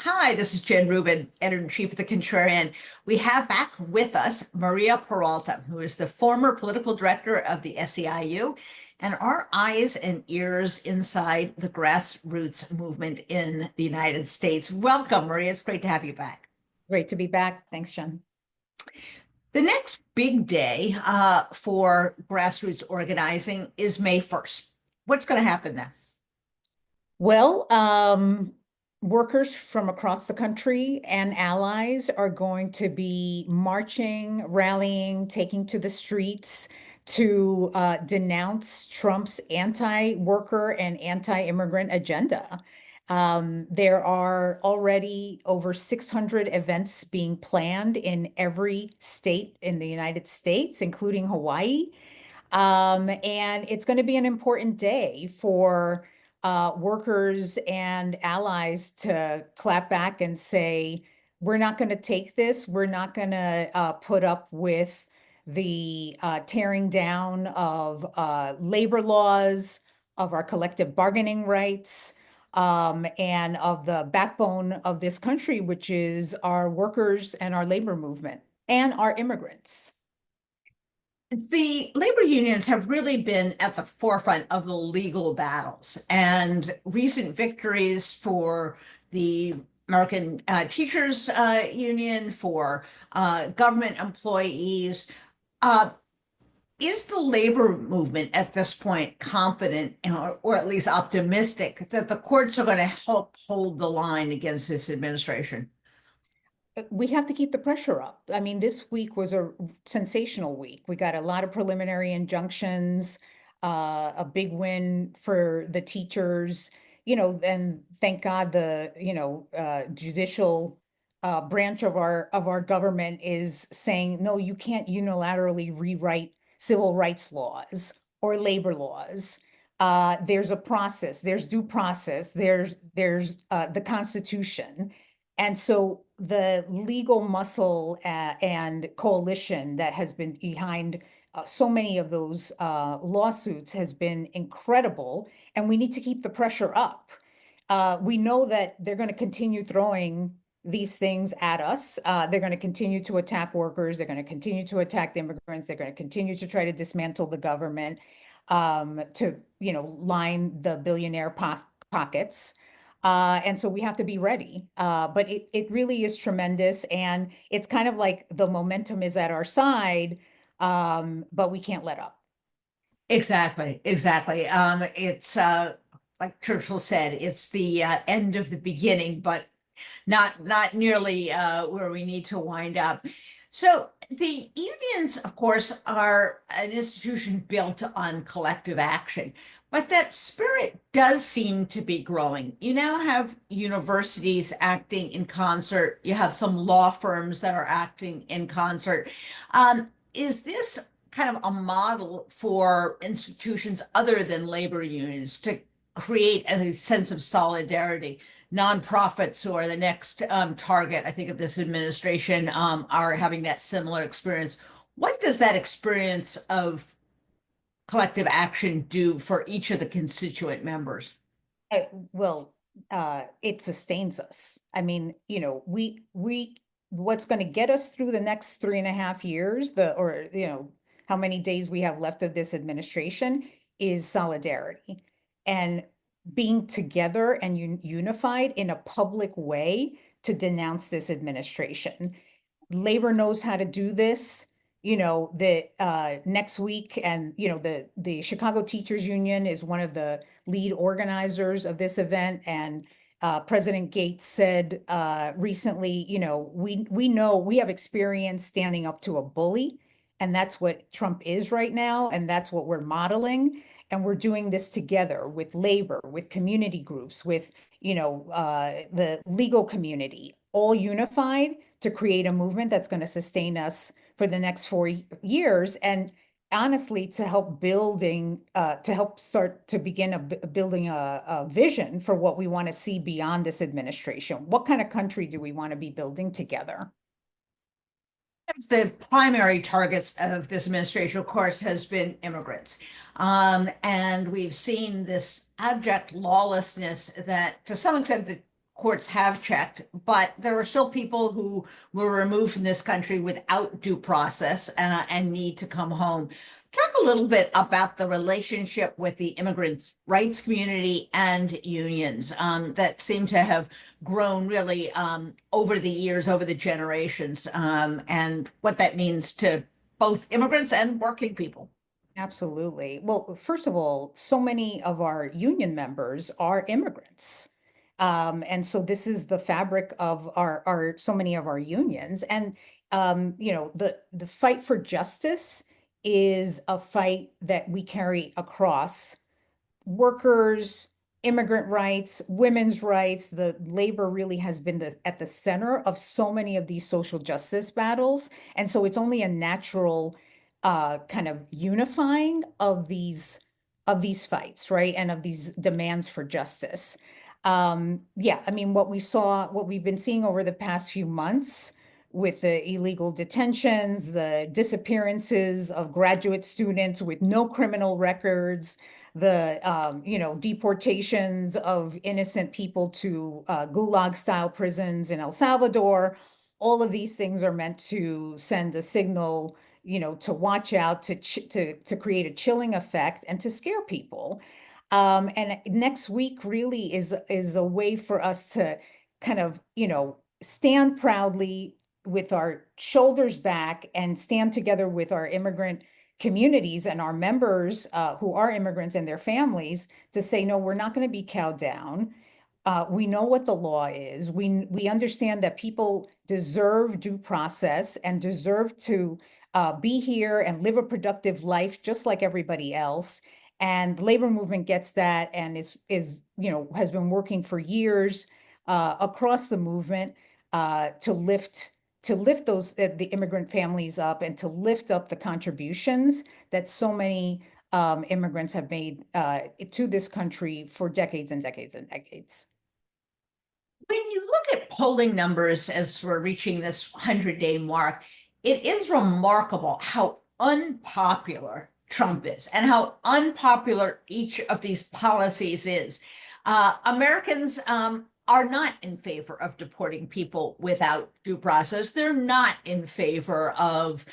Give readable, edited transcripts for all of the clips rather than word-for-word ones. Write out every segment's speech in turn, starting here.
Hi, this is Jen Rubin, editor-in-chief of The Contrarian. We have back with us Maria Peralta, who is the former political director of the SEIU and our eyes and ears inside the grassroots movement in the United States. Welcome, Maria. It's great to have you back. Great to be back. Thanks, Jen. The next big day for grassroots organizing is May 1st. What's going to happen then? Well, workers from across the country and allies are going to be marching, rallying, taking to the streets to denounce Trump's anti-worker and anti-immigrant agenda. There are already over 600 events being planned in every state in the United States, including Hawaii. And it's going to be an important day for workers and allies to clap back and say, we're not going to take this. We're not going to put up with the tearing down of labor laws, of our collective bargaining rights, and of the backbone of this country, which is our workers and our labor movement and our immigrants. The labor unions have really been at the forefront of the legal battles, and recent victories for the American Teachers Union, for government employees. Uh, is the labor movement at this point confident, or at least optimistic, that the courts are going to help hold the line against this administration? We have to keep the pressure up. I mean, this week was a sensational week. We got a lot of preliminary injunctions, a big win for the teachers, and thank God the, judicial branch of our government is saying, no, you can't unilaterally rewrite civil rights laws or labor laws. There's a process, there's due process, there's the Constitution. And so the legal muscle and coalition that has been behind so many of those lawsuits has been incredible, and we need to keep the pressure up. We know that they're going to continue throwing these things at us. They're going to continue to attack workers. They're going to continue to attack the immigrants. They're going to continue to try to dismantle the government to, line the billionaire pockets. And so we have to be ready. But it really is tremendous. And it's kind of like the momentum is at our side, but we can't let up. Exactly, exactly. It's like Churchill said, it's the end of the beginning, but not nearly where we need to wind up. So the unions, of course, are an institution built on collective action, but that spirit does seem to be growing. You now have universities acting in concert. You have some law firms that are acting in concert. Is this kind of a model for institutions other than labor unions to create a sense of solidarity? Nonprofits, who are the next target, I think, of this administration, are having that similar experience. What does that experience of collective action do for each of the constituent members? Well, it sustains us. I mean, what's going to get us through the next 3.5 years, how many days we have left of this administration is solidarity and being together and unified in a public way to denounce this administration. Labor knows how to do this. The next week, and the Chicago Teachers Union is one of the lead organizers of this event, and President Gates said recently, we know we have experience standing up to a bully, and that's what Trump is right now, and that's what we're modeling. And we're doing this together with labor, with community groups, with the legal community, all unified to create a movement that's going to sustain us for the next 4 years. And honestly, to help start to begin building a vision for what we want to see beyond this administration. What kind of country do we want to be building together? The primary targets of this administration, of course, has been immigrants. And we've seen this abject lawlessness that, to some extent, the courts have checked, but there are still people who were removed from this country without due process and need to come home. Talk a little bit about the relationship with the immigrants' rights community and unions that seem to have grown really over the years, over the generations, and what that means to both immigrants and working people. Absolutely. Well, first of all, so many of our union members are immigrants. And so this is the fabric of our so many of our unions. And the fight for justice is a fight that we carry across workers, immigrant rights, women's rights. The labor really has been at the center of so many of these social justice battles. And so it's only a natural kind of unifying of these fights, right? And of these demands for justice. Yeah, I mean, what we've been seeing over the past few months with the illegal detentions, the disappearances of graduate students with no criminal records, the deportations of innocent people to gulag style prisons in El Salvador. All of these things are meant to send a signal, to watch out, to create a chilling effect and to scare people. And next week really is a way for us to kind of, stand proudly with our shoulders back and stand together with our immigrant communities and our members who are immigrants and their families to say, no, we're not going to be cowed down. We know what the law is. We understand that people deserve due process and deserve to be here and live a productive life just like everybody else. And the labor movement gets that and is has been working for years across the movement to lift those the immigrant families up and to lift up the contributions that so many immigrants have made to this country for decades and decades and decades. When you look at polling numbers as we're reaching this 100-day mark, it is remarkable how unpopular Trump is and how unpopular each of these policies is. Americans are not in favor of deporting people without due process. They're not in favor of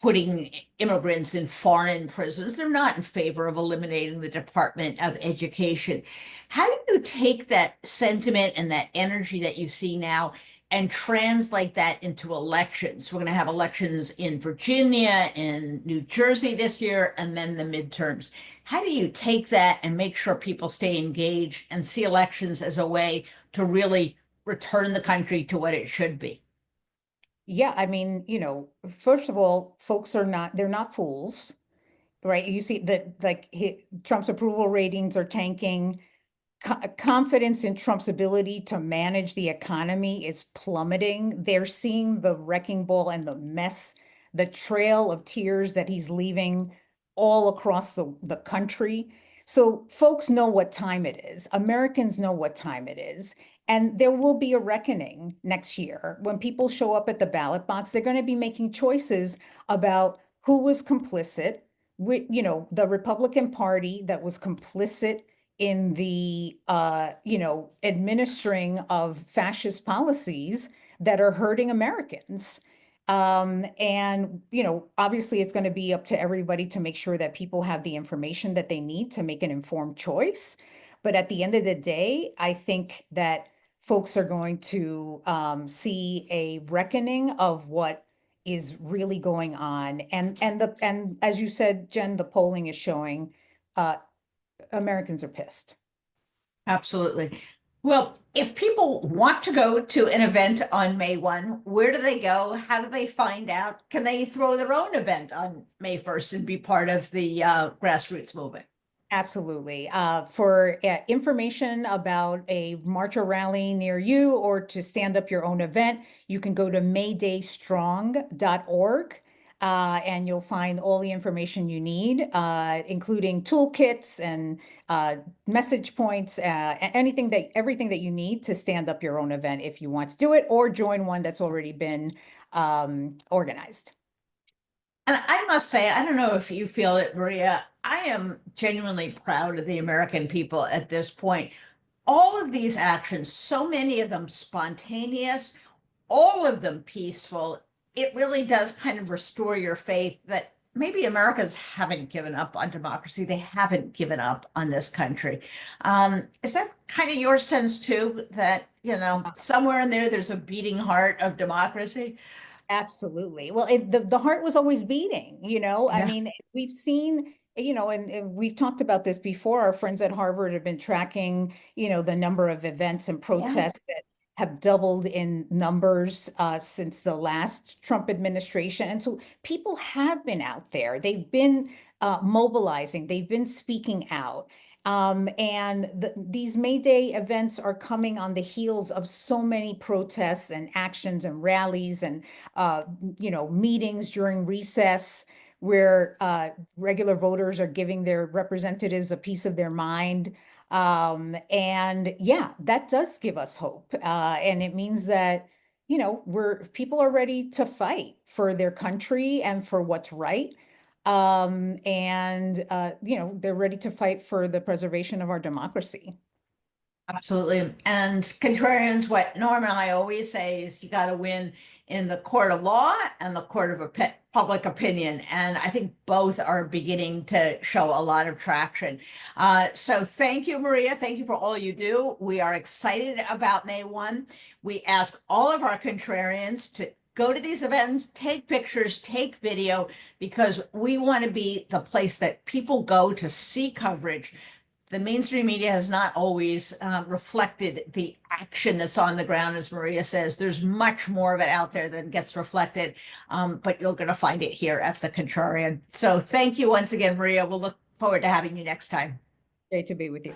putting immigrants in foreign prisons. They're not in favor of eliminating the Department of Education. How do you take that sentiment and that energy that you see now and translate that into elections? We're going to have elections in Virginia, in New Jersey this year, and then the midterms. How do you take that and make sure people stay engaged and see elections as a way to really return the country to what it should be? Yeah, I mean, first of all, they're not fools, right? You see that like Trump's approval ratings are tanking. Confidence in Trump's ability to manage the economy is plummeting. They're seeing the wrecking ball and the mess, the trail of tears that he's leaving all across the country. So folks know what time it is. Americans know what time it is. And there will be a reckoning next year. When people show up at the ballot box, they're going to be making choices about who was complicit with, the Republican Party that was complicit in the administering of fascist policies that are hurting Americans. And obviously it's going to be up to everybody to make sure that people have the information that they need to make an informed choice. But at the end of the day, I think that folks are going to see a reckoning of what is really going on. And as you said, Jen, the polling is showing uh, Americans are pissed. Absolutely. Well, if people want to go to an event on May 1, where do they go? How do they find out? Can they throw their own event on May 1st and be part of the grassroots movement? Absolutely. For information about a march or rally near you or to stand up your own event, you can go to maydaystrong.org. And you'll find all the information you need, including toolkits and message points, everything that you need to stand up your own event if you want to do it or join one that's already been organized. And I must say, I don't know if you feel it, Maria. I am genuinely proud of the American people at this point. all of these actions, so many of them spontaneous, all of them peaceful, it really does kind of restore your faith that maybe Americans haven't given up on democracy. They haven't given up on this country. Is that kind of your sense too, that, somewhere in there, there's a beating heart of democracy? Absolutely. Well, the heart was always beating, I mean, Yes. we've seen, and we've talked about this before. Our friends at Harvard have been tracking, the number of events and Yeah. protests that have doubled in numbers since the last Trump administration. And so people have been out there. They've been mobilizing, they've been speaking out. And these May Day events are coming on the heels of so many protests and actions and rallies and uh, meetings during recess where regular voters are giving their representatives a piece of their mind. And yeah, that does give us hope. And it means that, people are ready to fight for their country and for what's right. And they're ready to fight for the preservation of our democracy. Absolutely. And contrarians, what Norm and I always say is you got to win in the court of law and the court of public opinion. And I think both are beginning to show a lot of traction. So thank you, Maria. Thank you for all you do. We are excited about May 1. We ask all of our contrarians to go to these events, take pictures, take video, because we want to be the place that people go to see coverage. The mainstream media has not always reflected the action that's on the ground, as Maria says. There's much more of it out there than gets reflected, but you're going to find it here at the Contrarian. So thank you once again, Maria. We'll look forward to having you next time. Great to be with you.